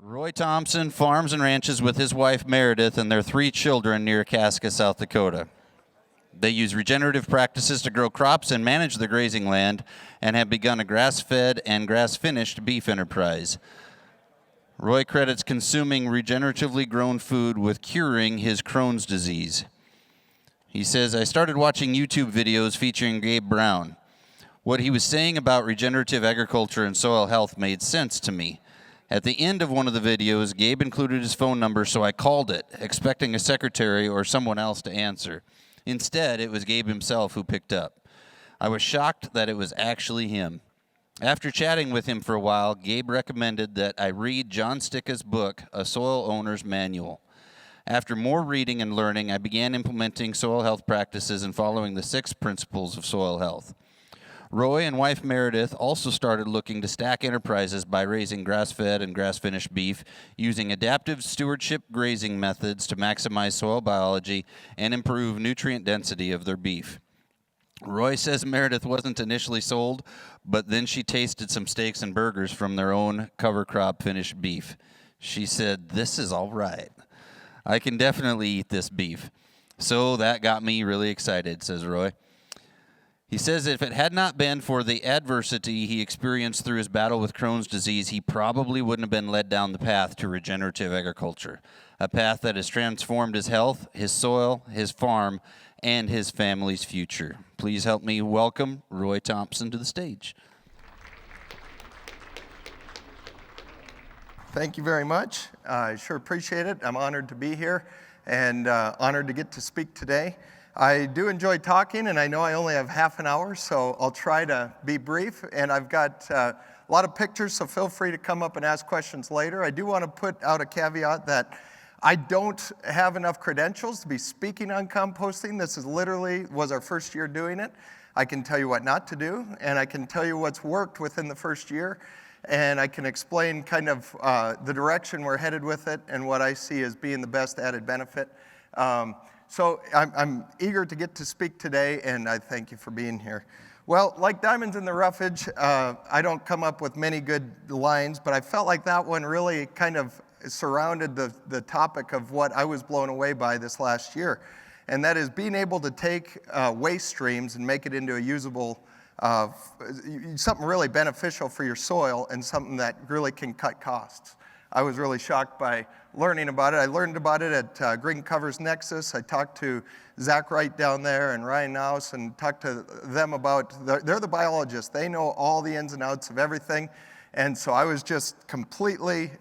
Roy Thompson farms and ranches with his wife Meredith and their 3 children near Casca, South Dakota. They use regenerative practices to grow crops and manage the grazing land and have begun a grass-fed and grass-finished beef enterprise. Roy credits consuming regeneratively grown food with curing his Crohn's disease. He says, I started watching YouTube videos featuring Gabe Brown. What he was saying about regenerative agriculture and soil health made sense to me. At the end of one of the videos, Gabe included his phone number, so I called it, expecting a secretary or someone else to answer. Instead, it was Gabe himself who picked up. I was shocked that it was actually him. After chatting with him for a while, Gabe recommended that I read John Sticka's book, A Soil Owner's Manual. After more reading and learning, I began implementing soil health practices and following the 6 principles of soil health. Roy and wife Meredith also started looking to stack enterprises by raising grass-fed and grass-finished beef, using adaptive stewardship grazing methods to maximize soil biology and improve nutrient density of their beef. Roy says Meredith wasn't initially sold, but then she tasted some steaks and burgers from their own cover crop finished beef. She said, "This is all right. I can definitely eat this beef." So that got me really excited, says Roy. He says if it had not been for the adversity he experienced through his battle with Crohn's disease, he probably wouldn't have been led down the path to regenerative agriculture, a path that has transformed his health, his soil, his farm, and his family's future. Please help me welcome Roy Thompson to the stage. Thank you very much. I sure appreciate it. I'm honored to be here and honored to get to speak today. I do enjoy talking, and I know I only have half an hour, so I'll try to be brief. And I've got a lot of pictures, so feel free to come up and ask questions later. I do want to put out a caveat that I don't have enough credentials to be speaking on composting. This is literally was our first year doing it. I can tell you what not to do, and I can tell you what's worked within the first year, and I can explain kind of the direction we're headed with it and what I see as being the best added benefit. So I'm eager to get to speak today, and I thank you for being here. Well, like diamonds in the roughage, I don't come up with many good lines, but I felt like that one really kind of surrounded the topic of what I was blown away by this last year, and that is being able to take waste streams and make it into a usable, something really beneficial for your soil and something that really can cut costs. I was really shocked by learning about it. I learned about it at Green Covers Nexus. I talked to Zach Wright down there and Ryan Naus and talked to them about, they're the biologists. They know all the ins and outs of everything. And so I was just completely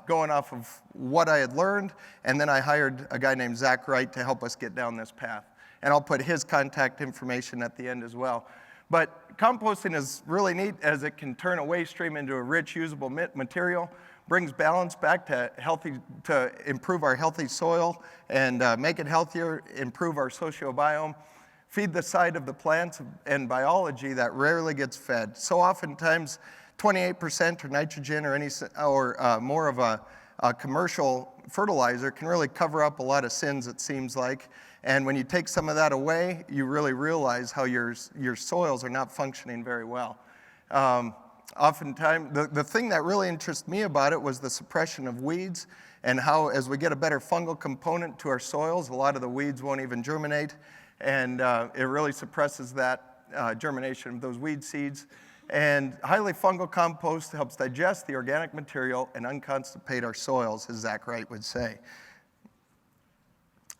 going off of what I had learned. And then I hired a guy named Zach Wright to help us get down this path. And I'll put his contact information at the end as well. But composting is really neat as it can turn a waste stream into a rich, usable material, brings balance back to improve our healthy soil and make it healthier, improve our sociobiome, feed the side of the plants and biology that rarely gets fed. So oftentimes, 28% or nitrogen or more of a commercial fertilizer can really cover up a lot of sins, it seems like. And when you take some of that away, you really realize how your soils are not functioning very well. Oftentimes, the thing that really interested me about it was the suppression of weeds and how as we get a better fungal component to our soils, a lot of the weeds won't even germinate, and it really suppresses that germination of those weed seeds. And highly fungal compost helps digest the organic material and unconstipate our soils, as Zach Wright would say.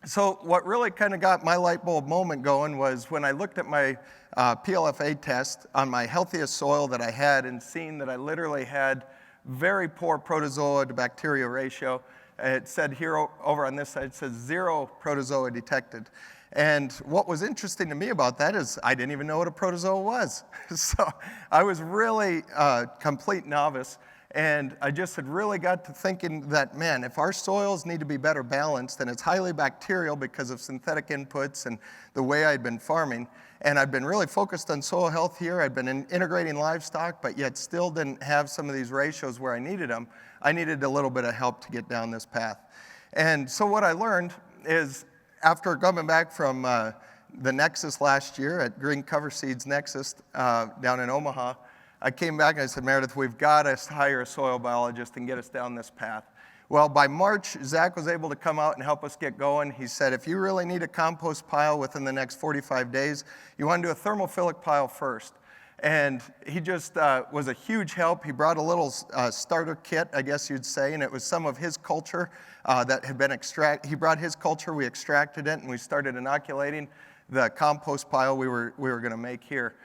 So what really kind of got my light bulb moment going was when I looked at my PLFA test on my healthiest soil that I had and seen that I literally had very poor protozoa to bacteria ratio. It said here over on this side, it says 0 protozoa detected. And what was interesting to me about that is I didn't even know what a protozoa was. So I was really a complete novice. And I just had really got to thinking that, man, if our soils need to be better balanced, and it's highly bacterial because of synthetic inputs and the way I'd been farming, and I'd been really focused on soil health here, I'd been integrating livestock, but yet still didn't have some of these ratios where I needed them, I needed a little bit of help to get down this path. And so what I learned is, after coming back from the Nexus last year at Green Cover Seeds Nexus down in Omaha, I came back and I said, Meredith, we've got to hire a soil biologist and get us down this path. Well, by March, Zach was able to come out and help us get going. He said, if you really need a compost pile within the next 45 days, you want to do a thermophilic pile first. And he just was a huge help. He brought a little starter kit, I guess you'd say, and it was some of his culture that had been extracted. He brought his culture, we extracted it, and we started inoculating the compost pile we were going to make here.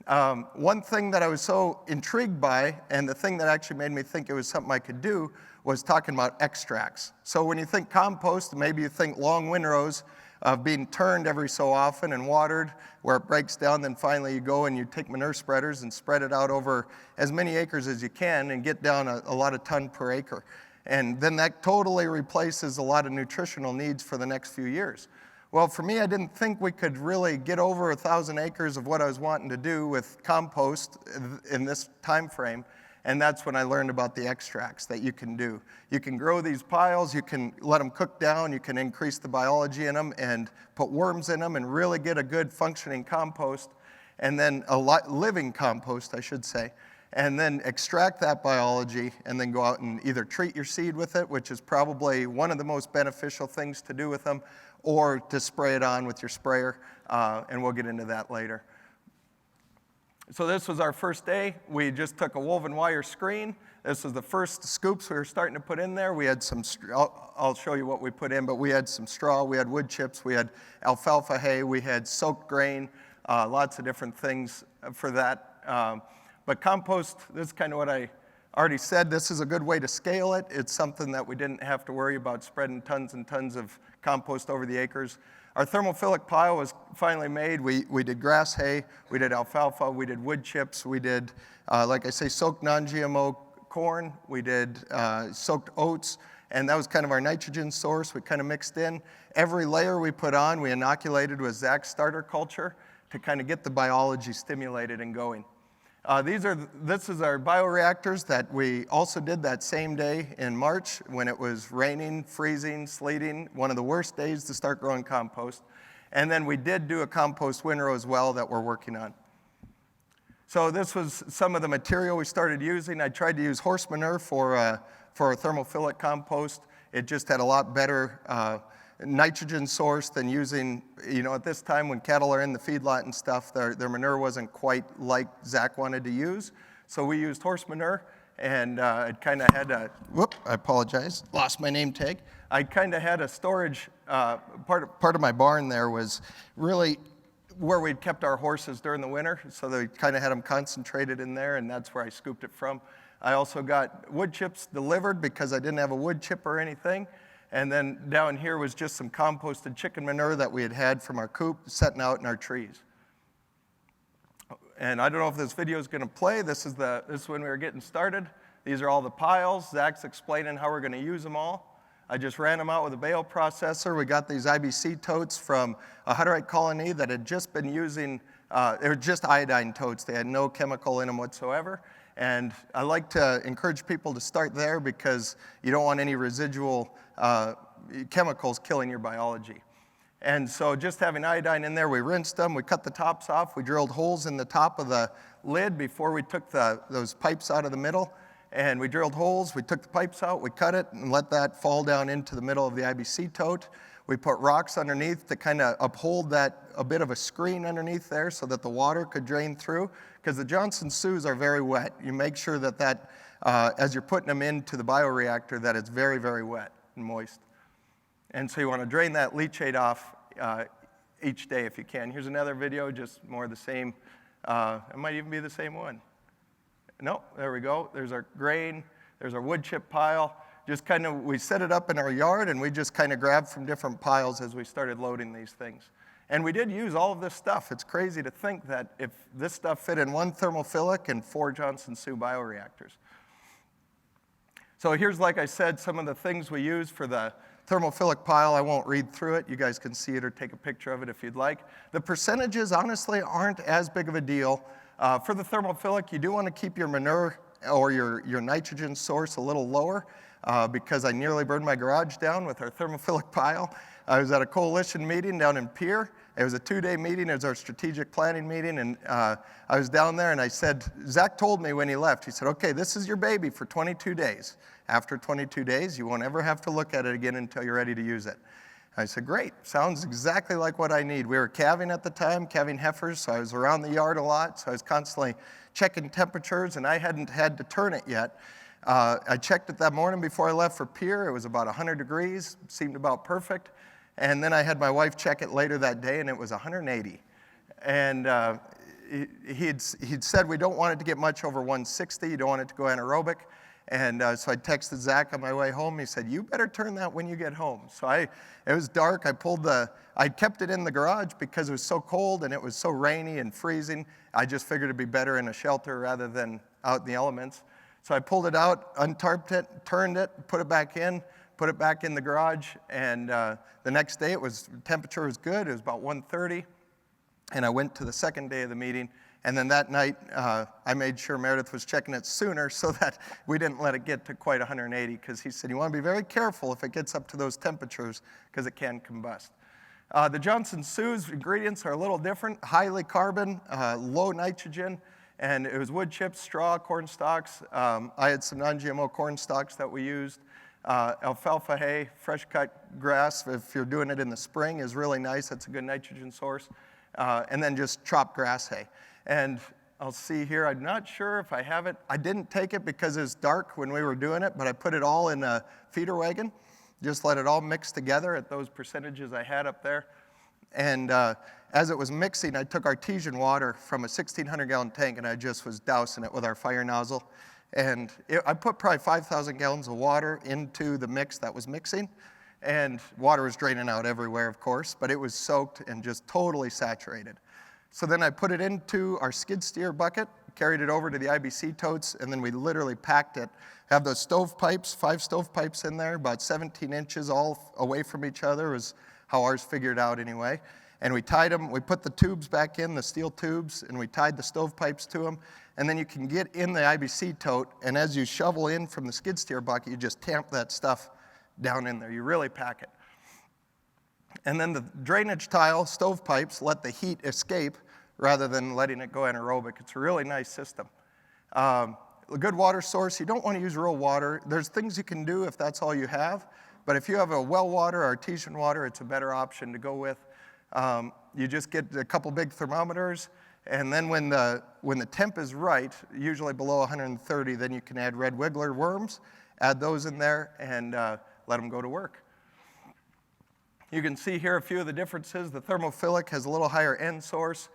One thing that I was so intrigued by, and the thing that actually made me think it was something I could do, was talking about extracts. So when you think compost, maybe you think long windrows of being turned every so often and watered where it breaks down, then finally you go and you take manure spreaders and spread it out over as many acres as you can and get down a lot of ton per acre. And then that totally replaces a lot of nutritional needs for the next few years. Well, for me, I didn't think we could really get over 1,000 acres of what I was wanting to do with compost in this time frame. And that's when I learned about the extracts that you can do. You can grow these piles, you can let them cook down, you can increase the biology in them and put worms in them and really get a good functioning compost, and then living compost, I should say, and then extract that biology and then go out and either treat your seed with it, which is probably one of the most beneficial things to do with them, or to spray it on with your sprayer, and we'll get into that later. So this was our first day. We just took a woven wire screen. This was the first scoops we were starting to put in there. We had some, I'll show you what we put in, but we had some straw, we had wood chips, we had alfalfa hay, we had soaked grain, lots of different things for that. But compost, this is kind of what I already said. This is a good way to scale it. It's something that we didn't have to worry about spreading tons and tons of compost over the acres. Our thermophilic pile was finally made. We did grass hay, we did alfalfa, we did wood chips, we did, like I say, soaked non-GMO corn, we did soaked oats, and that was kind of our nitrogen source we kind of mixed in. Every layer we put on, we inoculated with Zach's starter culture to kind of get the biology stimulated and going. This is our bioreactors that we also did that same day in March when it was raining, freezing, sleeting, one of the worst days to start growing compost. And then we did do a compost windrow as well that we're working on. So this was some of the material we started using. I tried to use horse manure for a thermophilic compost. It just had a lot better nitrogen source than using, at this time when cattle are in the feedlot and stuff, their manure wasn't quite like Zach wanted to use. So we used horse manure, and it kind of had a, I apologize, lost my name tag. I kind of had a storage, part of my barn there was really where we'd kept our horses during the winter, so they kind of had them concentrated in there, and that's where I scooped it from. I also got wood chips delivered because I didn't have a wood chip or anything. And then down here was just some composted chicken manure that we had from our coop setting out in our trees. And I don't know if this video is going to play. This is when we were getting started. These are all the piles. Zach's explaining how we're going to use them all. I just ran them out with a bale processor. We got these IBC totes from a Hutterite colony that had just been using, they were just iodine totes. They had no chemical in them whatsoever. And I like to encourage people to start there because you don't want any residual chemicals killing your biology. And so just having iodine in there, we rinsed them, we cut the tops off, we drilled holes in the top of the lid before we took those pipes out of the middle. And we drilled holes, we took the pipes out, we cut it, and let that fall down into the middle of the IBC tote. We put rocks underneath to kind of uphold that, a bit of a screen underneath there so that the water could drain through, because the Johnson Sues are very wet. You make sure that as you're putting them into the bioreactor, that it's very, very wet and moist. And so you want to drain that leachate off each day if you can. Here's another video, just more of the same. It might even be the same one. No, there we go. There's our grain. There's our wood chip pile. Just kind of, we set it up in our yard, and we just kind of grabbed from different piles as we started loading these things. And we did use all of this stuff. It's crazy to think that if this stuff fit in one thermophilic and 4 Johnson Sioux bioreactors. So here's, like I said, some of the things we use for the thermophilic pile. I won't read through it. You guys can see it or take a picture of it if you'd like. The percentages, honestly, aren't as big of a deal. For the thermophilic, you do want to keep your manure or your nitrogen source a little lower because I nearly burned my garage down with our thermophilic pile. I was at a coalition meeting down in Pierre, It was a 2-day meeting. It was our strategic planning meeting, and I was down there, and I said, Zach told me when he left, he said, okay, this is your baby for 22 days. After 22 days, you won't ever have to look at it again until you're ready to use it. I said, great, sounds exactly like what I need. We were calving at the time, calving heifers, so I was around the yard a lot, so I was constantly checking temperatures, and I hadn't had to turn it yet. I checked it that morning before I left for Pier. It was about 100 degrees, seemed about perfect. And then I had my wife check it later that day, and it was 180. And he'd said we don't want it to get much over 160. You don't want it to go anaerobic. And so I texted Zach on my way home. He said, you better turn that when you get home. So it was dark. I kept it in the garage because it was so cold and it was so rainy and freezing. I just figured it'd be better in a shelter rather than out in the elements. So I pulled it out, untarped it, turned it, put it back in the garage, and the next day temperature was good. It was about 130, and I went to the second day of the meeting, and then that night I made sure Meredith was checking it sooner so that we didn't let it get to quite 180, because he said you want to be very careful if it gets up to those temperatures because it can combust. The Johnson Sue's ingredients are a little different, highly carbon, low nitrogen, and it was wood chips, straw, corn stalks. I had some non-GMO corn stalks that we used. Alfalfa hay, fresh cut grass, if you're doing it in the spring, is really nice. That's a good nitrogen source. And then just chopped grass hay. And I'll see here, I'm not sure if I have it. I didn't take it because it was dark when we were doing it, but I put it all in a feeder wagon. Just let it all mix together at those percentages I had up there. And as it was mixing, I took artesian water from a 1,600-gallon tank, and I just was dousing it with our fire nozzle. And I put probably 5,000 gallons of water into the mix that was mixing, and water was draining out everywhere, of course, but it was soaked and just totally saturated. So then I put it into our skid steer bucket, carried it over to the IBC totes, and then we literally packed it. Have those stovepipes, 5 stovepipes in there, about 17 inches all away from each other was how ours figured out anyway. And we tied them, we put the tubes back in, the steel tubes, and we tied the stovepipes to them. And then you can get in the IBC tote, and as you shovel in from the skid steer bucket, you just tamp that stuff down in there. You really pack it. And then the drainage tile, stovepipes, let the heat escape rather than letting it go anaerobic. It's a really nice system. A good water source, you don't want to use real water. There's things you can do if that's all you have, but if you have a well water or artesian water, it's a better option to go with. You just get a couple big thermometers, and then when the temp is right, usually below 130, then you can add red wiggler worms, add those in there, and let them go to work. You can see here a few of the differences. The thermophilic has a little higher end source.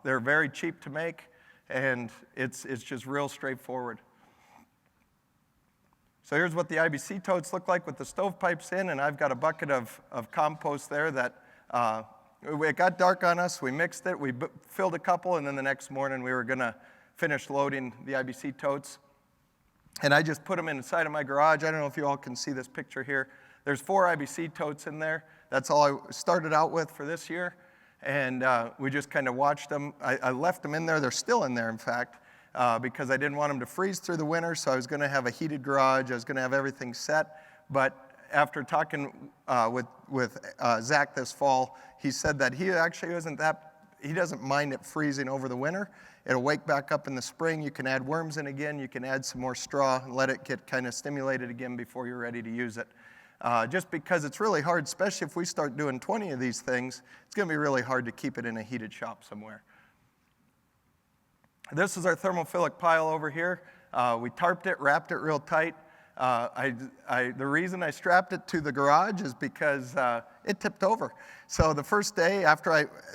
They're very cheap to make, and it's just real straightforward. So here's what the IBC totes look like with the stovepipes in, and I've got a bucket of compost there that it got dark on us. We mixed it. We filled a couple, and then the next morning we were going to finish loading the IBC totes. And I just put them inside of my garage. I don't know if you all can see this picture here. There's 4 IBC totes in there. That's all I started out with for this year. And we just kind of watched them. I left them in there. They're still in there, in fact, because I didn't want them to freeze through the winter, so I was going to have a heated garage. I was going to have everything set. But after talking with Zach this fall, he said that he doesn't mind it freezing over the winter. It'll wake back up in the spring. You can add worms in again. You can add some more straw and let it get kind of stimulated again before you're ready to use it. Just because it's really hard, especially if we start doing 20 of these things, it's going to be really hard to keep it in a heated shop somewhere. This is our thermophilic pile over here. We tarped it, wrapped it real tight. The reason I strapped it to the garage is because it tipped over. So the first day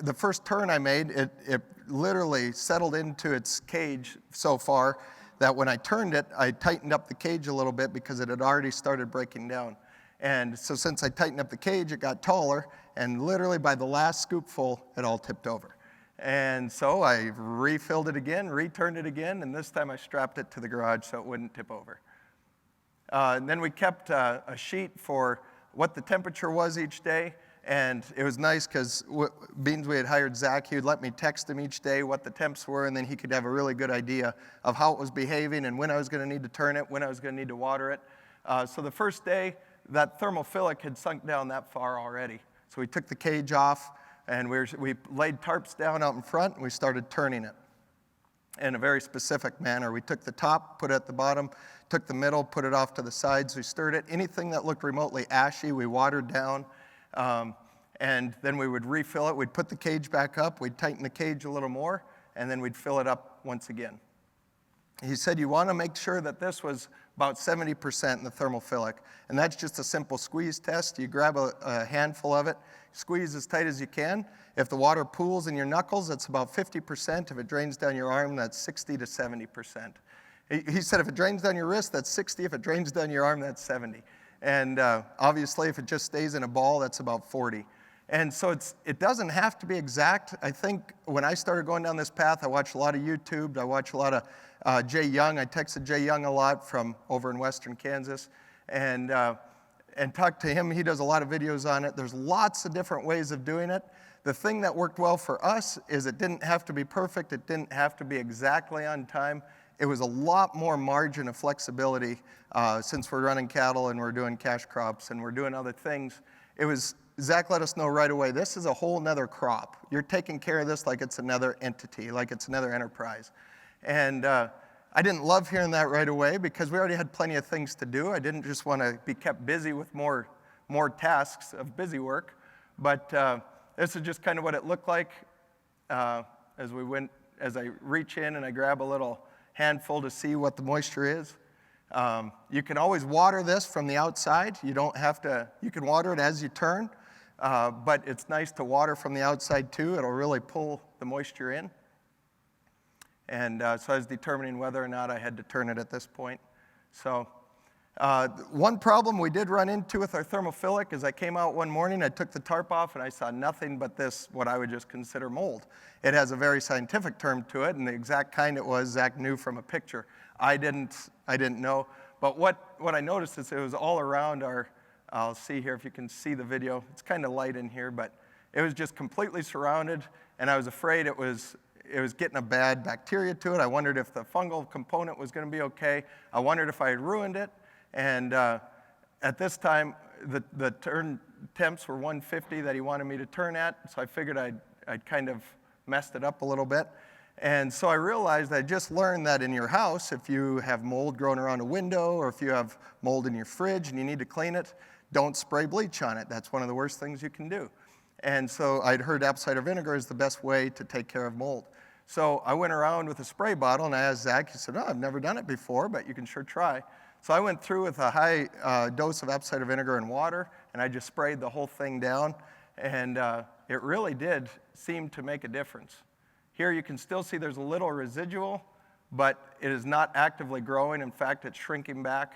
the first turn I made, it literally settled into its cage so far that when I turned it, I tightened up the cage a little bit because it had already started breaking down. And so since I tightened up the cage, it got taller, and literally by the last scoopful, it all tipped over. And so I refilled it again, returned it again, and this time I strapped it to the garage so it wouldn't tip over. And then we kept a sheet for what the temperature was each day, and it was nice because being we had hired Zach, he would let me text him each day what the temps were, and then he could have a really good idea of how it was behaving and when I was going to need to turn it, when I was going to need to water it. So the first day, that thermophilic had sunk down that far already. So we took the cage off, And we laid tarps down out in front, and we started turning it in a very specific manner. We took the top, put it at the bottom, took the middle, put it off to the sides, we stirred it. Anything that looked remotely ashy, we watered down, and then we would refill it. We'd put the cage back up, we'd tighten the cage a little more, and then we'd fill it up once again. He said you want to make sure that this was about 70% in the thermophilic, and that's just a simple squeeze test. You grab a handful of it, squeeze as tight as you can. If the water pools in your knuckles, that's about 50%. If it drains down your arm, that's 60 to 70%. He said if it drains down your wrist, that's 60. If it drains down your arm, that's 70. And obviously, if it just stays in a ball, that's about 40. And so it doesn't have to be exact. I think when I started going down this path, I watched a lot of YouTube. I watched a lot of Jay Young. I texted Jay Young a lot from over in western Kansas. And talked to him. He does a lot of videos on it. There's lots of different ways of doing it. The thing that worked well for us is it didn't have to be perfect. It didn't have to be exactly on time. It was a lot more margin of flexibility since we're running cattle and we're doing cash crops and we're doing other things. Zach let us know right away, this is a whole nother crop. You're taking care of this like it's another entity, like it's another enterprise. And I didn't love hearing that right away because we already had plenty of things to do. I didn't just want to be kept busy with more tasks of busy work. But this is just kind of what it looked like as I reach in and I grab a little handful to see what the moisture is. You can always water this from the outside. You don't have to, you can water it as you turn, but it's nice to water from the outside too. It'll really pull the moisture in. And so I was determining whether or not I had to turn it at this point. So one problem we did run into with our thermophilic is I came out one morning, I took the tarp off, and I saw nothing but this, what I would just consider mold. It has a very scientific term to it, and the exact kind it was, Zach knew from a picture. I didn't know. But what I noticed is it was all around I'll see here if you can see the video. It's kind of light in here, but it was just completely surrounded, and I was afraid it was getting a bad bacteria to it. I wondered if the fungal component was going to be okay. I wondered if I had ruined it. And at this time, the turn temps were 150 that he wanted me to turn at, so I figured I'd kind of messed it up a little bit. And so I realized I just learned that in your house, if you have mold growing around a window or if you have mold in your fridge and you need to clean it, don't spray bleach on it. That's one of the worst things you can do. And so I'd heard apple cider vinegar is the best way to take care of mold. So I went around with a spray bottle, and I asked Zach, he said, oh, I've never done it before, but you can sure try. So I went through with a high dose of apple cider vinegar and water, and I just sprayed the whole thing down, and it really did seem to make a difference. Here you can still see there's a little residual, but it is not actively growing. In fact, it's shrinking back,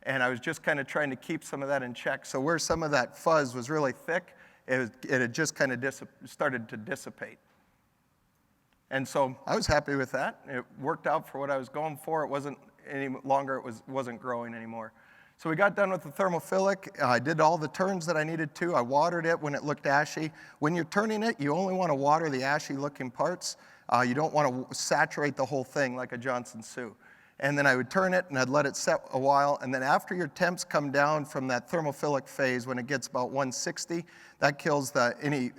and I was just kind of trying to keep some of that in check. So where some of that fuzz was really thick, it had just kind of started to dissipate. And so I was happy with that. It worked out for what I was going for. It wasn't any longer, it wasn't growing anymore. So we got done with the thermophilic. I did all the turns that I needed to. I watered it when it looked ashy. When you're turning it, you only want to water the ashy looking parts. You don't want to saturate the whole thing like a Johnson Sioux. And then I would turn it and I'd let it set a while. And then after your temps come down from that thermophilic phase, when it gets about 160, that kills any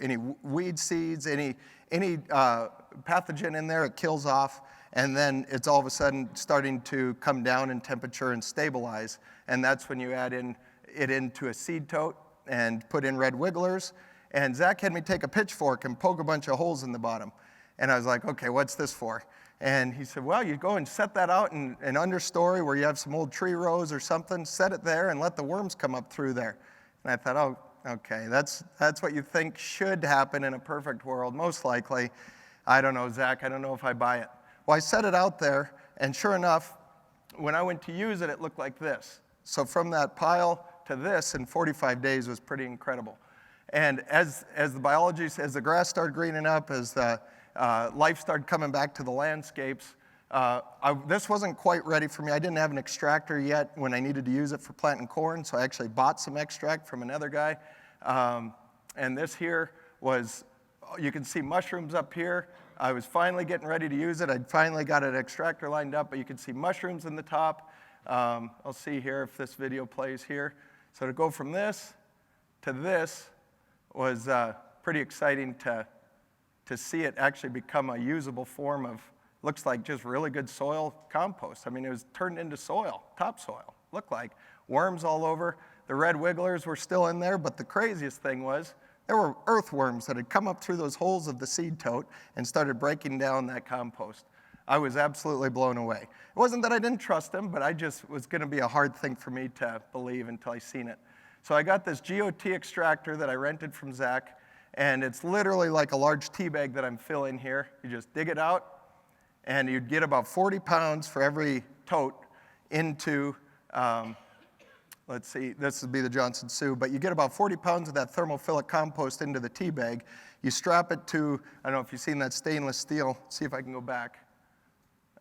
weed seeds, any pathogen in there, it kills off. And then it's all of a sudden starting to come down in temperature and stabilize. And that's when you add it into a seed tote and put in red wigglers. And Zach had me take a pitchfork and poke a bunch of holes in the bottom. And I was like, okay, what's this for? And he said, well, you go and set that out in an understory where you have some old tree rows or something, set it there and let the worms come up through there. And I thought, oh, okay, that's what you think should happen in a perfect world, most likely. I don't know, Zach, I don't know if I buy it. Well, I set it out there, and sure enough, when I went to use it, it looked like this. So from that pile to this in 45 days was pretty incredible. And as the grass started greening up, as the life started coming back to the landscapes, this wasn't quite ready for me. I didn't have an extractor yet when I needed to use it for planting corn, so I actually bought some extract from another guy. And this here was, you can see mushrooms up here. I was finally getting ready to use it. I'd finally got an extractor lined up, but you can see mushrooms in the top. I'll see here if this video plays here. So to go from this to this was pretty exciting to see it actually become a usable form of, looks like just really good soil compost. I mean, it was turned into soil, topsoil, looked like. Worms all over. The red wigglers were still in there, but the craziest thing was there were earthworms that had come up through those holes of the seed tote and started breaking down that compost. I was absolutely blown away. It wasn't that I didn't trust them, but I just was going to be a hard thing for me to believe until I seen it. So I got this GOT extractor that I rented from Zach, and it's literally like a large tea bag that I'm filling here. You just dig it out, and you'd get about 40 pounds for every tote into, let's see, this would be the Johnson Sioux, but you get about 40 pounds of that thermophilic compost into the tea bag. You strap it to, I don't know if you've seen that stainless steel. See if I can go back.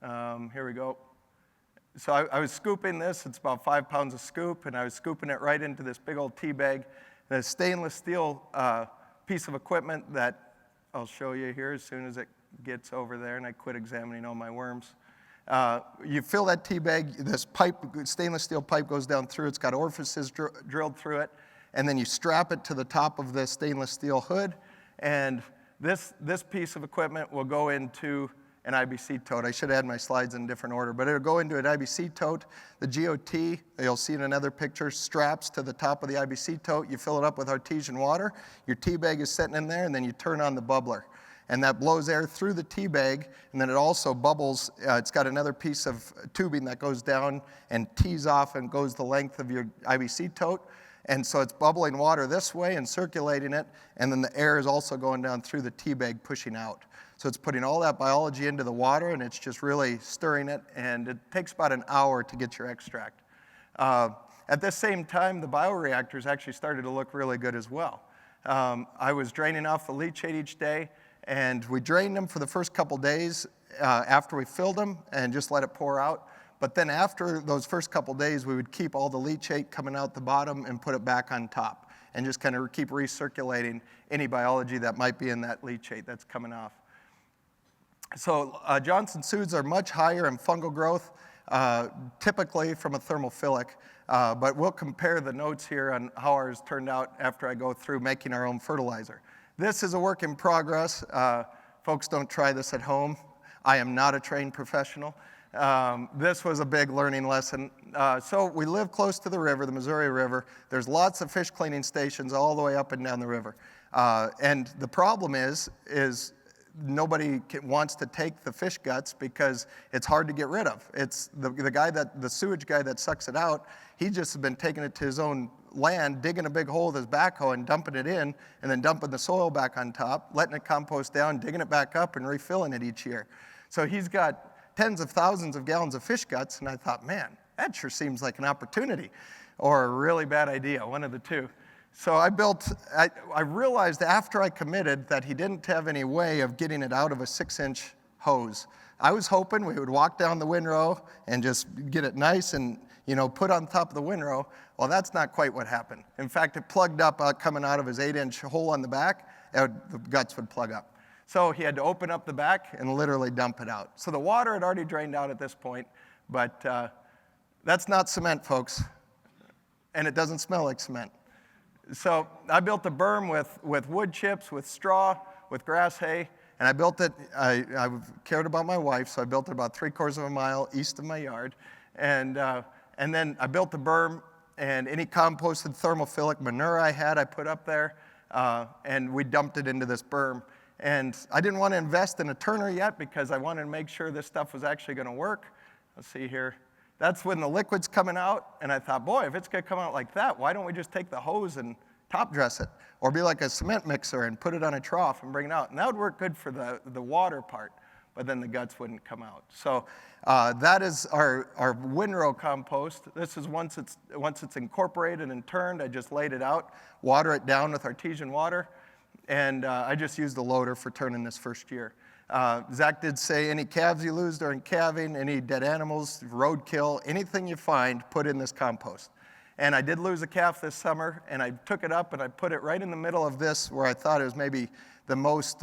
Here we go. So I was scooping this. It's about 5 pounds a scoop, and I was scooping it right into this big old tea bag. And a stainless steel piece of equipment that I'll show you here as soon as it gets over there, and I quit examining all my worms. You fill that tea bag, this pipe, stainless steel pipe goes down through. It's got orifices drilled through it, and then you strap it to the top of this stainless steel hood, and this piece of equipment will go into an IBC tote. I should have had my slides in a different order, but it'll go into an IBC tote. The GOT, you'll see in another picture, straps to the top of the IBC tote. You fill it up with artesian water. Your tea bag is sitting in there, and then you turn on the bubbler. And that blows air through the tea bag, and then it also bubbles. It's got another piece of tubing that goes down and tees off and goes the length of your IBC tote. And so it's bubbling water this way and circulating it, and then the air is also going down through the tea bag, pushing out. So it's putting all that biology into the water, and it's just really stirring it, and it takes about an hour to get your extract. At this same time, the bioreactors actually started to look really good as well. I was draining off the leachate each day, and we drained them for the first couple days after we filled them and just let it pour out. But then after those first couple days, we would keep all the leachate coming out the bottom and put it back on top and just kind of keep recirculating any biology that might be in that leachate that's coming off. So Johnson Sues are much higher in fungal growth, typically from a thermophilic, but we'll compare the notes here on how ours turned out after I go through making our own fertilizer. This is a work in progress. Folks, don't try this at home. I am not a trained professional. This was a big learning lesson. So we live close to the river, the Missouri River. There's lots of fish cleaning stations all the way up and down the river. And the problem is nobody wants to take the fish guts because it's hard to get rid of. It's the sewage guy that sucks it out, he just has been taking it to his own land, digging a big hole with his backhoe and dumping it in, and then dumping the soil back on top, letting it compost down, digging it back up, and refilling it each year. So he's got tens of thousands of gallons of fish guts, and I thought, man, that sure seems like an opportunity or a really bad idea, one of the two. So I realized after I committed that he didn't have any way of getting it out of a 6-inch hose. I was hoping we would walk down the windrow and just get it nice and put on top of the windrow. Well, that's not quite what happened. In fact, it plugged up coming out of his 8-inch hole on the back. The guts would plug up. So he had to open up the back and literally dump it out. So the water had already drained out at this point, but that's not cement, folks, and it doesn't smell like cement. So I built a berm with wood chips, with straw, with grass hay, and I built it, I cared about my wife, so I built it about 3/4 of a mile east of my yard. And then I built the berm, and any composted thermophilic manure I had, I put up there, and we dumped it into this berm. And I didn't want to invest in a turner yet because I wanted to make sure this stuff was actually going to work. Let's see here. That's when the liquid's coming out, and I thought, boy, if it's going to come out like that, why don't we just take the hose and top dress it? Or be like a cement mixer and put it on a trough and bring it out. And that would work good for the water part, but then the guts wouldn't come out. So that is our windrow compost. This is once it's incorporated and turned, I just laid it out, water it down with artesian water, and I just used the loader for turning this first year. Zach did say any calves you lose during calving, any dead animals, roadkill, anything you find, put in this compost. And I did lose a calf this summer, and I took it up and I put it right in the middle of this where I thought it was maybe the most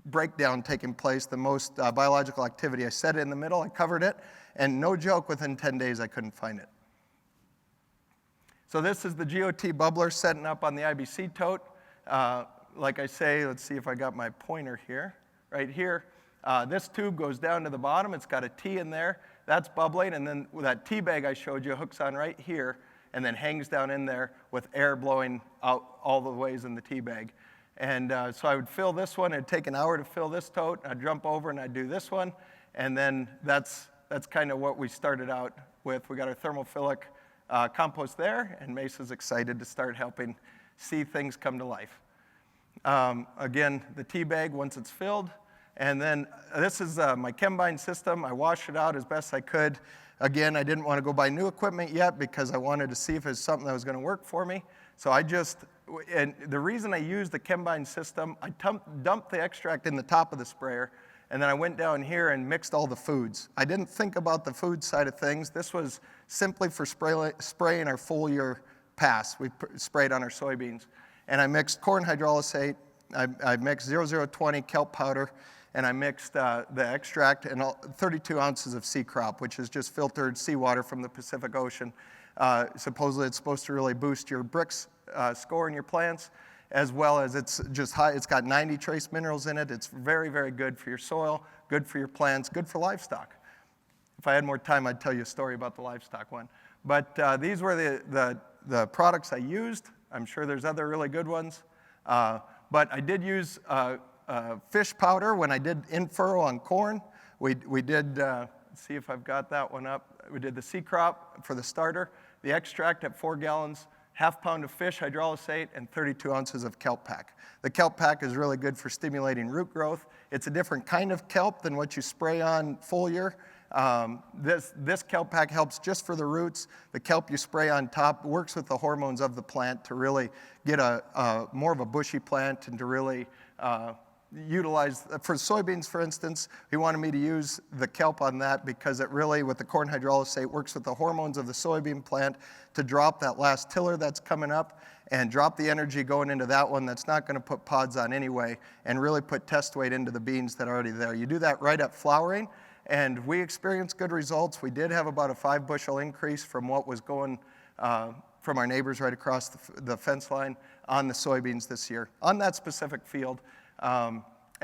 breakdown taking place, the most biological activity. I set it in the middle, I covered it, and no joke, within 10 days I couldn't find it. So this is the GOT bubbler setting up on the IBC tote. like I say, let's see if I got my pointer here. Right here, this tube goes down to the bottom. It's got a T in there. That's bubbling, and then that tea bag I showed you hooks on right here and then hangs down in there with air blowing out all the ways in the tea bag. And so I would fill this one. It'd take an hour to fill this tote. I'd jump over and I'd do this one. And then that's kind of what we started out with. We got our thermophilic compost there, and Mesa's excited to start helping see things come to life. Again, the tea bag once it's filled. And then this is my Combine system. I washed it out as best I could. Again, I didn't want to go buy new equipment yet because I wanted to see if it was something that was going to work for me. So and the reason I used the Combine system, I dumped the extract in the top of the sprayer, and then I went down here and mixed all the foods. I didn't think about the food side of things. This was simply for spraying our full year pass. We sprayed on our soybeans. And I mixed corn hydrolysate, I mixed 0020 kelp powder, and I mixed the extract and 32 ounces of sea crop, which is just filtered seawater from the Pacific Ocean. Supposedly it's supposed to really boost your Brix score in your plants, as well as it's just high. It's got 90 trace minerals in it. It's very, very good for your soil, good for your plants, good for livestock. If I had more time, I'd tell you a story about the livestock one. But these were the products I used. I'm sure there's other really good ones. But I did use fish powder when I did in-furrow on corn. We did, let's see if I've got that one up. We did the sea crop for the starter, the extract at 4 gallons, half pound of fish hydrolysate, and 32 ounces of kelp pack. The kelp pack is really good for stimulating root growth. It's a different kind of kelp than what you spray on foliar. This kelp pack helps just for the roots. The kelp you spray on top works with the hormones of the plant to really get more of a bushy plant and to really utilize, for soybeans, for instance, he wanted me to use the kelp on that because it really, with the corn hydrolysate, works with the hormones of the soybean plant to drop that last tiller that's coming up and drop the energy going into that one that's not going to put pods on anyway, and really put test weight into the beans that are already there. You do that right at flowering, and we experienced good results. We did have about a 5 bushel increase from what was going from our neighbors right across the fence line on the soybeans this year, on that specific field. And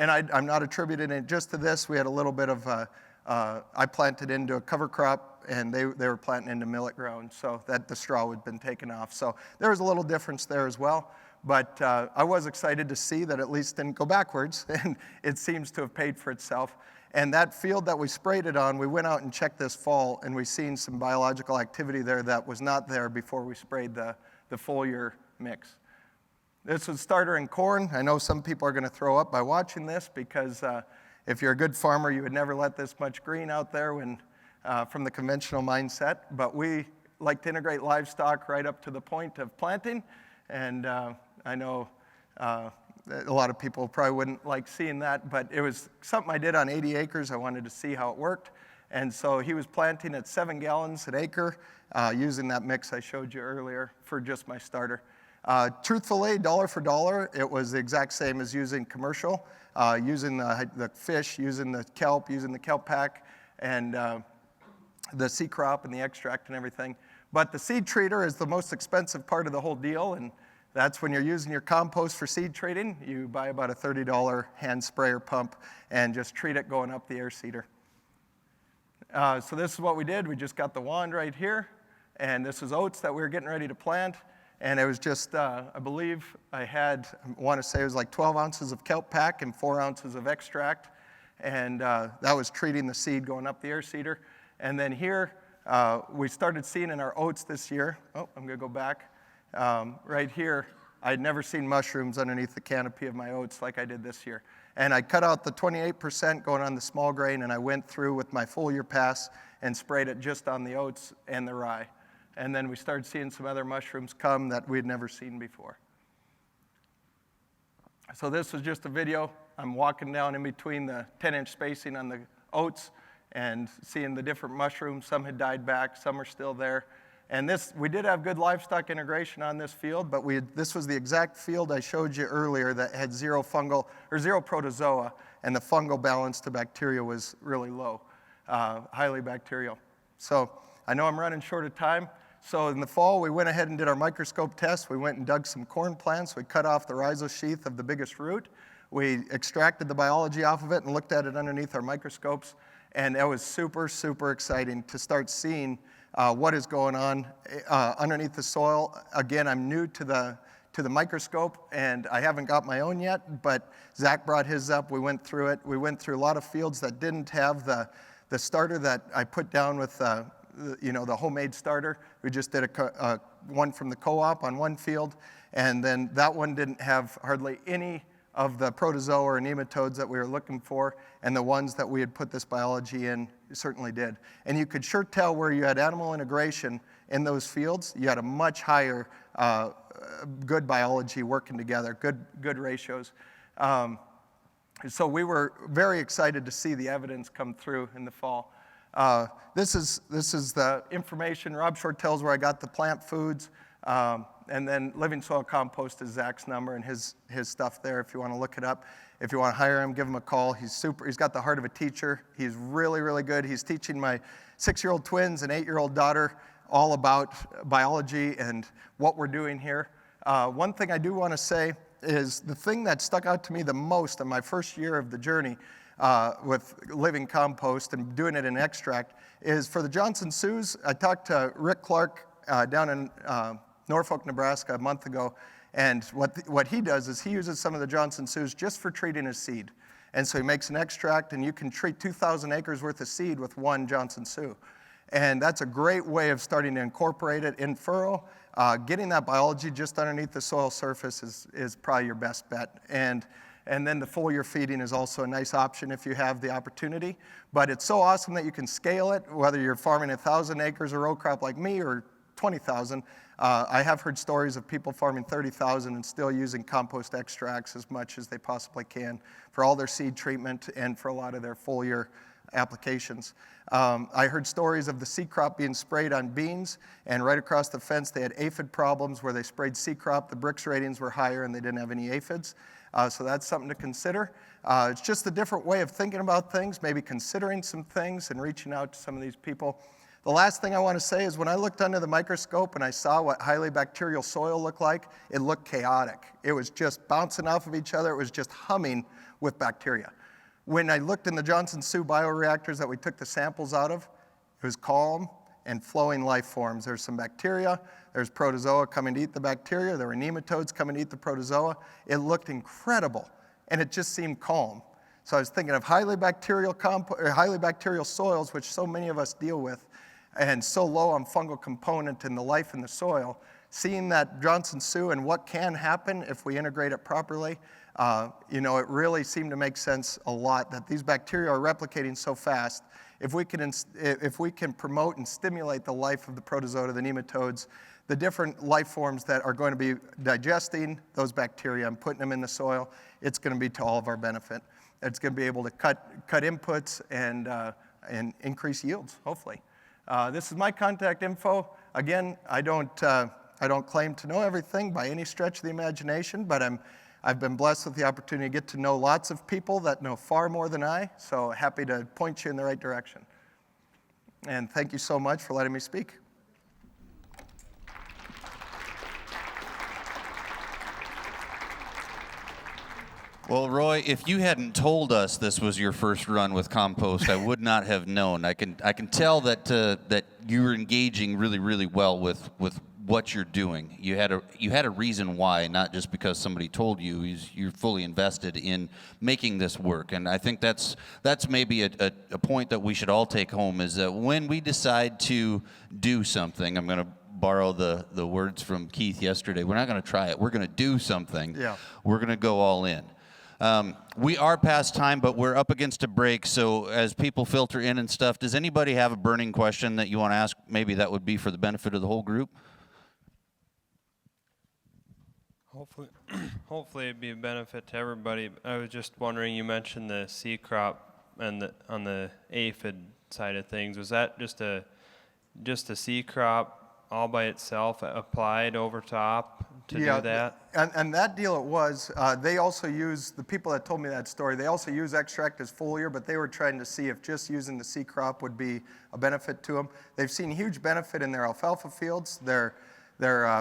I'm not attributing it just to this. We had a little bit of, I planted into a cover crop, and they were planting into millet ground, so that the straw had been taken off. So there was a little difference there as well. But I was excited to see that at least didn't go backwards, and it seems to have paid for itself. And that field that we sprayed it on, we went out and checked this fall, and we seen some biological activity there that was not there before we sprayed the foliar mix. This was starter in corn. I know some people are going to throw up by watching this because if you're a good farmer, you would never let this much green out there from the conventional mindset. But we like to integrate livestock right up to the point of planting. And I know a lot of people probably wouldn't like seeing that, but it was something I did on 80 acres. I wanted to see how it worked. And so he was planting at 7 gallons an acre using that mix I showed you earlier for just my starter. Truthfully, dollar for dollar, it was the exact same as using commercial, using the fish, using the kelp pack, and the sea crop and the extract and everything. But the seed treater is the most expensive part of the whole deal, and that's when you're using your compost for seed treating. You buy about a $30 hand sprayer pump and just treat it going up the air seeder. So this is what we did. We just got the wand right here, and this is oats that we were getting ready to plant. And it was just, I believe I want to say it was like 12 ounces of kelp pack and 4 ounces of extract. And that was treating the seed going up the air seeder. And then here, we started seeing in our oats this year, I'm going to go back. Right here, I'd never seen mushrooms underneath the canopy of my oats like I did this year. And I cut out the 28% going on the small grain, and I went through with my foliar pass and sprayed it just on the oats and the rye. And then we started seeing some other mushrooms come that we had never seen before. So this was just a video. I'm walking down in between the 10-inch spacing on the oats and seeing the different mushrooms. Some had died back, some are still there. And we did have good livestock integration on this field, but this was the exact field I showed you earlier that had zero protozoa, and the fungal balance to bacteria was really low, highly bacterial. So I know I'm running short of time. So in the fall, we went ahead and did our microscope test. We went and dug some corn plants. We cut off the rhizosheath of the biggest root. We extracted the biology off of it and looked at it underneath our microscopes. And it was super, super exciting to start seeing what is going on underneath the soil. Again, I'm new to the microscope, and I haven't got my own yet, but Zach brought his up. We went through it. We went through a lot of fields that didn't have the starter that I put down with the homemade starter. We just did one from the co-op on one field, and then that one didn't have hardly any of the protozoa or nematodes that we were looking for, and the ones that we had put this biology in certainly did. And you could sure tell where you had animal integration in those fields, you had a much higher good biology working together, good ratios. So we were very excited to see the evidence come through in the fall. This is the information. Rob Short tells where I got the plant foods. And then Living Soil Compost is Zach's number and his stuff there if you want to look it up. If you want to hire him, give him a call. He's super. He's got the heart of a teacher. He's really, really good. He's teaching my 6-year-old twins and 8-year-old daughter all about biology and what we're doing here. One thing I do want to say is the thing that stuck out to me the most in my first year of the journey with living compost and doing it in extract is for the Johnson Sues. I talked to Rick Clark down in Norfolk, Nebraska a month ago, and what he does is he uses some of the Johnson Sues just for treating his seed. And so he makes an extract, and you can treat 2,000 acres worth of seed with one Johnson Sue. And that's a great way of starting to incorporate it in furrow. Getting that biology just underneath the soil surface is probably your best bet. And then the foliar feeding is also a nice option if you have the opportunity. But it's so awesome that you can scale it, whether you're farming 1,000 acres of row crop like me or 20,000. I have heard stories of people farming 30,000 and still using compost extracts as much as they possibly can for all their seed treatment and for a lot of their foliar applications. I heard stories of the seed crop being sprayed on beans, and right across the fence they had aphid problems where they sprayed seed crop. The Brix ratings were higher and they didn't have any aphids. So that's something to consider. It's just a different way of thinking about things, maybe considering some things and reaching out to some of these people. The last thing I want to say is when I looked under the microscope and I saw what highly bacterial soil looked like, it looked chaotic. It was just bouncing off of each other. It was just humming with bacteria. When I looked in the Johnson Sue bioreactors that we took the samples out of, it was calm and flowing life forms. There's some bacteria. There's protozoa coming to eat the bacteria. There were nematodes coming to eat the protozoa. It looked incredible, and it just seemed calm. So I was thinking of highly bacterial soils, which so many of us deal with, and so low on fungal component in the life in the soil. Seeing that Johnson Sue and what can happen if we integrate it properly, it really seemed to make sense a lot that these bacteria are replicating so fast. If we can promote and stimulate the life of the protozoa, the nematodes, the different life forms that are going to be digesting those bacteria and putting them in the soil, it's going to be to all of our benefit. It's going to be able to cut inputs and increase yields, hopefully. This is my contact info. Again, I don't claim to know everything by any stretch of the imagination, but I've been blessed with the opportunity to get to know lots of people that know far more than I, so happy to point you in the right direction. And thank you so much for letting me speak. Well, Roy, if you hadn't told us this was your first run with compost, I would not have known. I can tell that you're engaging really, really well with what you're doing. You had a reason why, not just because somebody told you. You're fully invested in making this work, and I think that's maybe a point that we should all take home is that when we decide to do something, I'm going to borrow the words from Keith yesterday. We're not going to try it. We're going to do something. Yeah. We're going to go all in. We are past time, but we're up against a break, so as people filter in and stuff, does anybody have a burning question that you want to ask? Maybe that would be for the benefit of the whole group. Hopefully it'd be a benefit to everybody. I was just wondering, you mentioned the seed crop and on the aphid side of things. Was that just a seed crop all by itself applied over top to do that? And that deal it was, they also use, the people that told me that story, they also use extract as foliar, but they were trying to see if just using the C crop would be a benefit to them. They've seen huge benefit in their alfalfa fields. Their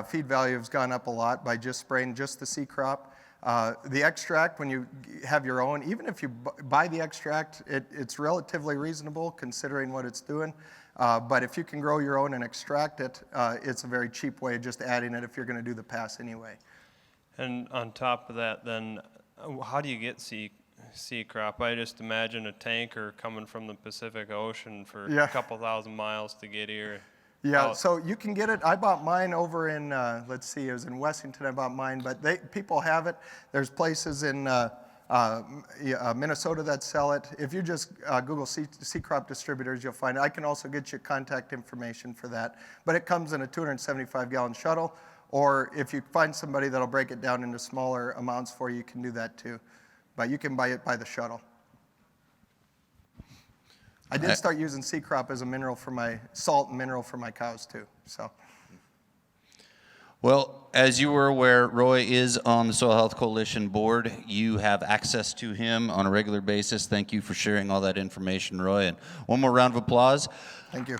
feed value has gone up a lot by just spraying just the C crop. The extract, when you have your own, even if you buy the extract, it's relatively reasonable considering what it's doing. But if you can grow your own and extract it, it's a very cheap way of just adding it if you're going to do the pass anyway. And on top of that, then, how do you get C crop? I just imagine a tanker coming from the Pacific Ocean for a couple thousand miles to get here. Yeah, so you can get it. I bought mine over in, let's see, it was in Wessington I bought mine, but people have it. There's places in Minnesota that sell it. If you just Google C crop distributors, you'll find it. I can also get you contact information for that. But it comes in a 275-gallon shuttle, or if you find somebody that'll break it down into smaller amounts for you, you can do that too. But you can buy it by the shuttle. I did start using C crop as a mineral for my salt and mineral for my cows too. So. Well, as you were aware, Roy is on the Soil Health Coalition board. You have access to him on a regular basis. Thank you for sharing all that information, Roy. And one more round of applause. Thank you.